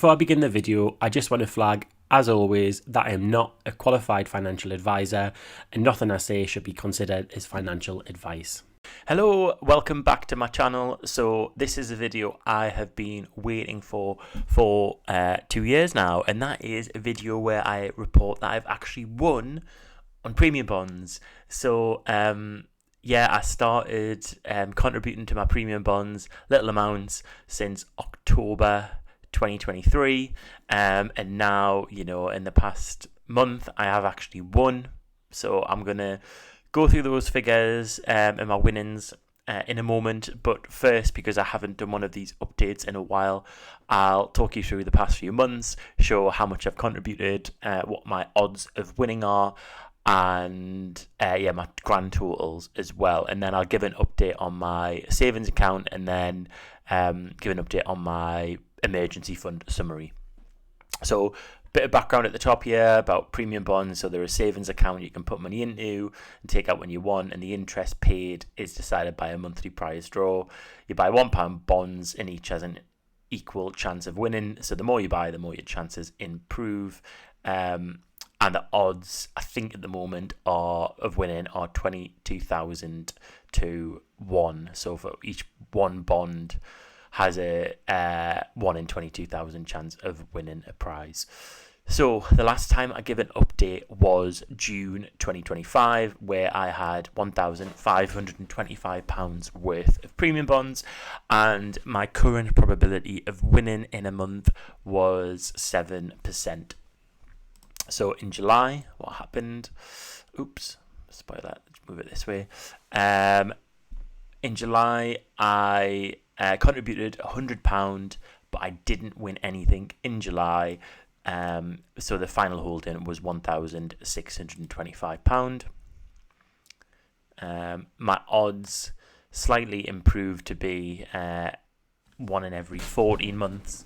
Before I begin the video, I just want to flag, as always, that I am not a qualified financial advisor and nothing I say should be considered as financial advice. Hello, welcome back to my channel. So this is a video I have been waiting for 2 years now, and that is a video where I report that I've actually won on premium bonds. So I started contributing to my premium bonds, little amounts, since October 2023, and now, in the past month I have actually won. So I'm gonna go through those figures and my winnings in a moment, but first, because I haven't done one of these updates in a while, I'll talk you through the past few months, show how much I've contributed, what my odds of winning are, and my grand totals as well. And then I'll give an update on my savings account, and then give an update on my emergency fund summary. So bit of background at the top here about premium bonds. So they're a savings account you can put money into and take out when you want, and the interest paid is decided by a monthly prize draw. You buy £1 bonds, and each has an equal chance of winning. So the more you buy, the more your chances improve. And the odds, I think at the moment, of winning are 22,000 to 1. So for each one bond has a 1 in 22,000 chance of winning a prize. So the last time I gave an update was June 2025, where I had £1,525 worth of premium bonds, and my current probability of winning in a month was 7%. So in July, what happened? Oops, spoil that. Let's move it this way. In July, I contributed £100, but I didn't win anything in July. So the final holding was £1,625. My odds slightly improved to be 1 in every 14 months,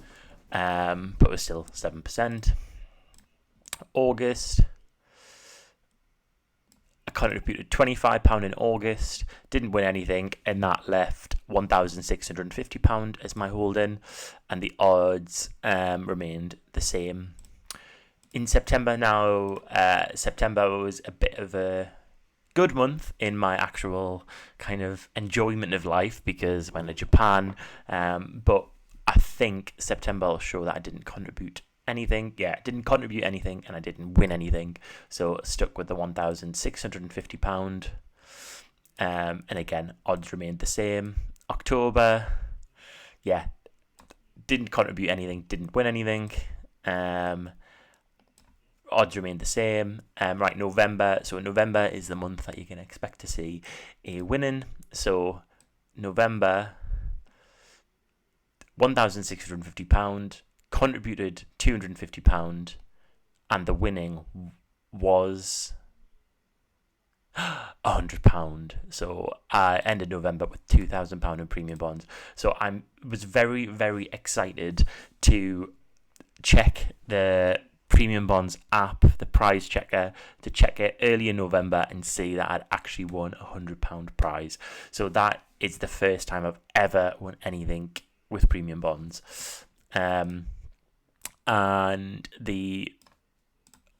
but was still 7%. August, I contributed £25 in August, didn't win anything, and that left £1,650 as my holding, and the odds remained the same. In September now, September was a bit of a good month in my actual kind of enjoyment of life, because I went to Japan, but I think September will show that I didn't contribute anything. Didn't contribute anything, and I didn't win anything, so stuck with the £1,650. And again, odds remained the same. October, didn't contribute anything, didn't win anything. Odds remained the same. Right, November. So November is the month that you can expect to see a winning. So November, £1,650. Contributed £250, and the winning was £100. So I ended November with £2,000 in premium bonds. So I was very, very excited to check the premium bonds app, the prize checker, to check it early in November and see that I'd actually won £100 prize. So that is the first time I've ever won anything with premium bonds. And the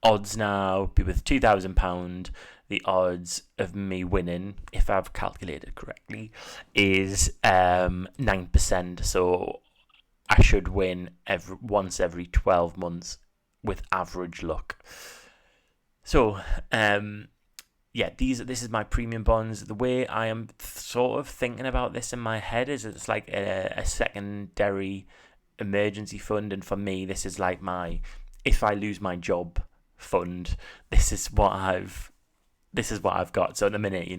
odds now, with £2,000, the odds of me winning, if I've calculated correctly, is 9%. So I should win once every 12 months with average luck. So this is my premium bonds. The way I am sort of thinking about this in my head is it's like a secondary emergency fund, and for me this is like my if I lose my job fund. This is what I've got. So at the minute,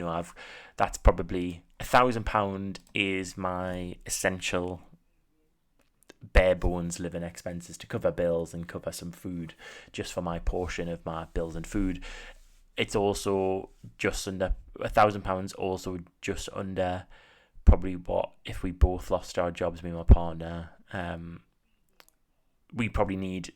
that's probably £1,000 is my essential bare bones living expenses to cover bills and cover some food, just for my portion of my bills and food. It's also just under £1,000, also just under probably what if we both lost our jobs, me and my partner. We probably need,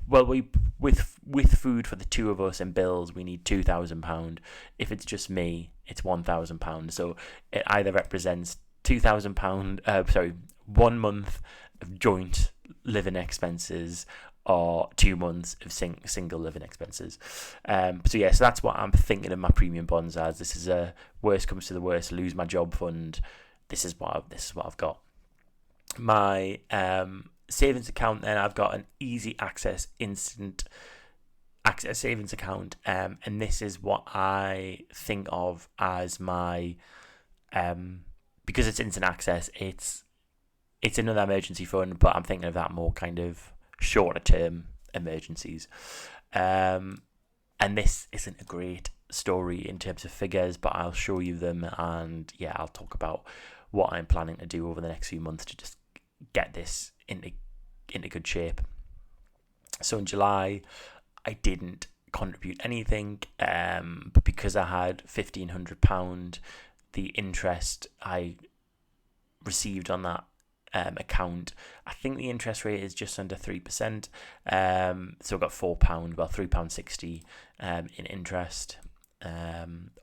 with food for the two of us and bills, we need £2,000. If it's just me, it's £1,000. So it either represents £2,000, 1 month of joint living expenses or 2 months of single living expenses. So that's what I'm thinking of my premium bonds as. This is a worst comes to the worst, lose my job fund. This is what I've got. My savings account, then I've got an easy access instant access savings account, and this is what I think of as my because it's instant access, it's another emergency fund, but I'm thinking of that more kind of shorter term emergencies. And this isn't a great story in terms of figures, but I'll show you them, and I'll talk about what I'm planning to do over the next few months to just get this into good shape. So in July, I didn't contribute anything, but because I had £1,500, the interest I received on that account, I think the interest rate is just under 3%. So I got £4, well £3.60 in interest.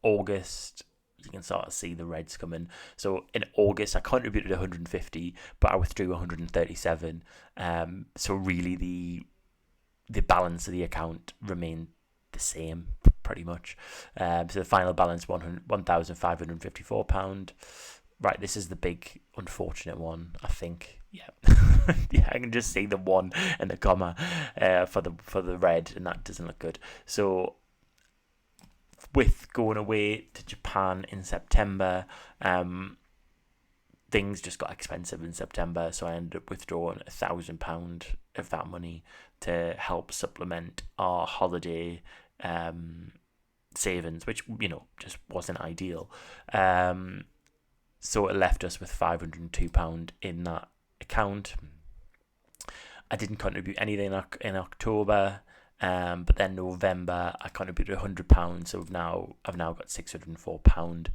August, you can sort of see the reds coming. So in August, I contributed 150, but I withdrew 137. So really, the balance of the account remained the same, pretty much. So the final balance, £1,554. Right, this is the big unfortunate one, I think. I can just see the 1 and the comma for the red, and that doesn't look good. So with going away to Japan in September, things just got expensive in September, so I ended up withdrawing £1,000 of that money to help supplement our holiday savings, which just wasn't ideal. So it left us with £502 in that account. I didn't contribute anything in October, but then November I contributed £100. So I've now got £604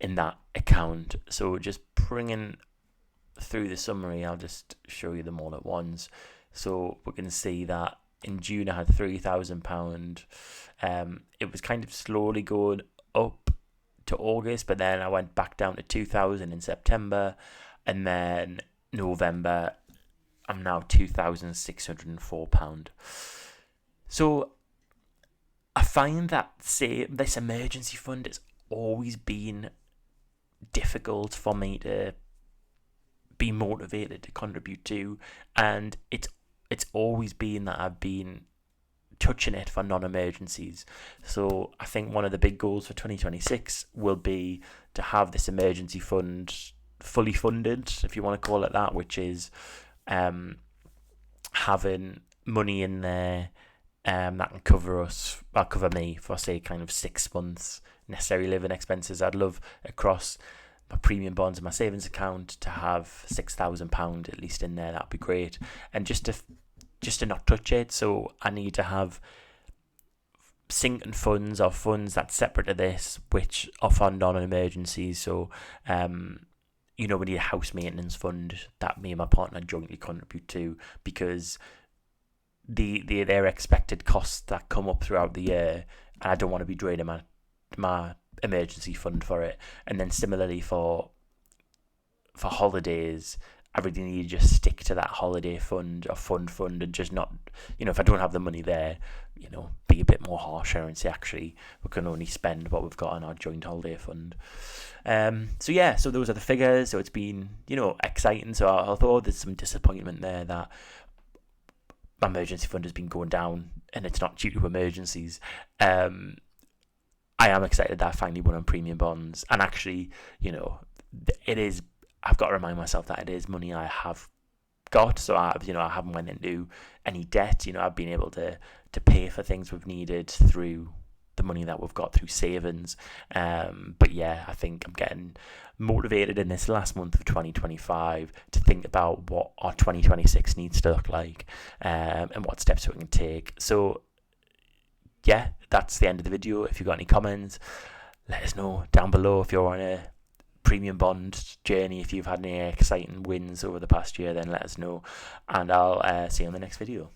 in that account. So just bringing through the summary, I'll just show you them all at once. So we can see that in June I had £3,000. It was kind of slowly going up to August, but then I went back down to 2,000 in September, and then November I'm now £2,604. So I find that this emergency fund has always been difficult for me to be motivated to contribute to, and it's always been that I've been touching it for non-emergencies. So I think one of the big goals for 2026 will be to have this emergency fund fully funded, if you want to call it that, which is having money in there that can cover me for, say, kind of 6 months necessary living expenses. I'd love across my premium bonds and my savings account to have £6,000 at least in there. That'd be great. And just to not touch it. So I need to have sinking funds or funds that's separate to this, which are for non-emergencies. So we need a house maintenance fund that me and my partner jointly contribute to, because their expected costs that come up throughout the year, and I don't want to be draining my emergency fund for it. And then similarly for holidays, I really need to just stick to that holiday fund or fund and just not, if I don't have the money there, be a bit more harsher and say, actually, we can only spend what we've got on our joint holiday fund. So those are the figures. So it's been, exciting. So although there's some disappointment there that my emergency fund has been going down and it's not due to emergencies, I am excited that I finally won on premium bonds. And actually, it is, I've got to remind myself that it is money I have got. So I haven't went into any debt. I've been able to pay for things we've needed through the money that we've got through savings. But I think I'm getting motivated in this last month of 2025 to think about what our 2026 needs to look like, and what steps we can take. So that's the end of the video. If you've got any comments, let us know down below. If you're on a premium bond journey, if you've had any exciting wins over the past year, then let us know, and I'll see you on the next video.